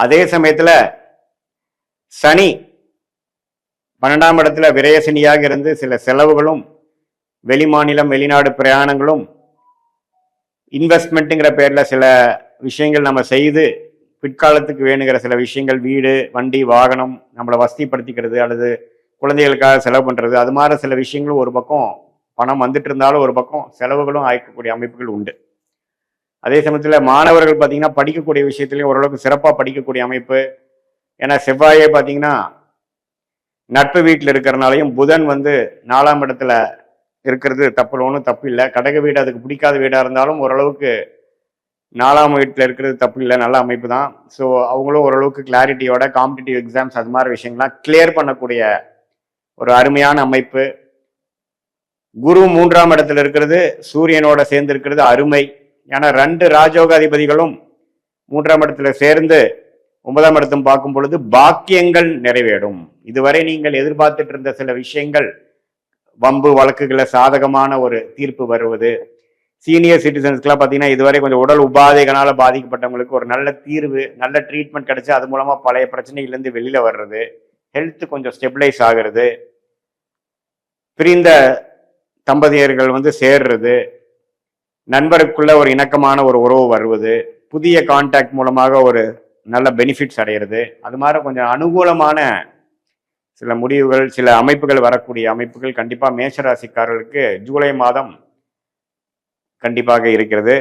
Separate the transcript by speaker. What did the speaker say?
Speaker 1: அதே சமயத்துல சனி 12ஆம் இடத்துல விரயசனியாக இருந்து சில செலவுகளும், வெளிமாநிலம் வெளிநாடு பிரயாணங்களும், இன்வெஸ்ட்மெண்ட்டுங்கிற பேர்ல சில விஷயங்கள் நம்ம செய்து பிற்காலத்துக்கு வேணுங்கிற சில விஷயங்கள், வீடு வண்டி வாகனம் நம்மளை வசதிப்படுத்திக்கிறது அல்லது குழந்தைகளுக்காக செலவு பண்றது, அது மாதிரி சில விஷயங்களும் ஒரு பக்கம் பணம் வந்துட்டு இருந்தாலும் ஒரு பக்கம் செலவுகளும் ஆயிக்கக்கூடிய அமைப்புகள் உண்டு. அதே சமயத்தில் மாணவர்கள் பார்த்தீங்கன்னா படிக்கக்கூடிய விஷயத்துலையும் ஓரளவுக்கு சிறப்பாக படிக்கக்கூடிய அமைப்பு. ஏன்னா செவ்வாயே பார்த்தீங்கன்னா நட்பு வீட்டில் இருக்கிறனாலையும், புதன் 4ஆம் இடத்துல இருக்கிறது தப்பு, ஒன்றும் தப்பு இல்லை. கடக வீடு அதுக்கு பிடிக்காத வீடாக இருந்தாலும் ஓரளவுக்கு 4ஆம் வீட்டில் இருக்கிறது தப்பு இல்லை, நல்ல அமைப்பு தான். ஸோ அவங்களும் ஓரளவுக்கு கிளாரிட்டியோட காம்படிட்டிவ் எக்ஸாம்ஸ் அது மாதிரி விஷயங்கள்லாம் கிளியர் பண்ணக்கூடிய ஒரு அருமையான அமைப்பு. குரு 3ஆம் இடத்துல இருக்கிறது சூரியனோட சேர்ந்து இருக்கிறது அருமை. ஏன்னா 2 ராஜயோக அதிபதிகளும் 3ஆம் இடத்துல சேர்ந்து 9ஆம் இடத்தும் பார்க்கும் பொழுது பாக்கியங்கள் நிறைவேறும். இதுவரை நீங்கள் எதிர்பார்த்துட்டு இருந்த சில விஷயங்கள், வம்பு வழக்குகளை சாதகமான ஒரு தீர்ப்பு வருவது, சீனியர் சிட்டிசன்ஸ்க்குலாம் பார்த்தீங்கன்னா இதுவரை கொஞ்சம் உடல் உபாதைகளால் பாதிக்கப்பட்டவங்களுக்கு ஒரு நல்ல தீர்வு, நல்ல ட்ரீட்மெண்ட் கிடைச்சி அது மூலமா பழைய பிரச்சனையிலேருந்து வெளியில வர்றது, ஹெல்த் கொஞ்சம் ஸ்டெபிளைஸ் ஆகிறது, பிரிந்த தம்பதியர்கள் சேர்றது, நண்பருக்குள்ள ஒரு இணக்கமான ஒரு உறவு வருவது, புதிய கான்டாக்ட் மூலமாக ஒரு நல்ல பெனிஃபிட்ஸ் அடைகிறது, அது மாதிரி கொஞ்சம் அனுகூலமான சில முடிவுகள், சில அமைப்புகள் வரக்கூடிய அமைப்புகள் கண்டிப்பாக மேஷராசிக்காரர்களுக்கு ஜூலை மாதம் கண்டிப்பாக இருக்கிறது.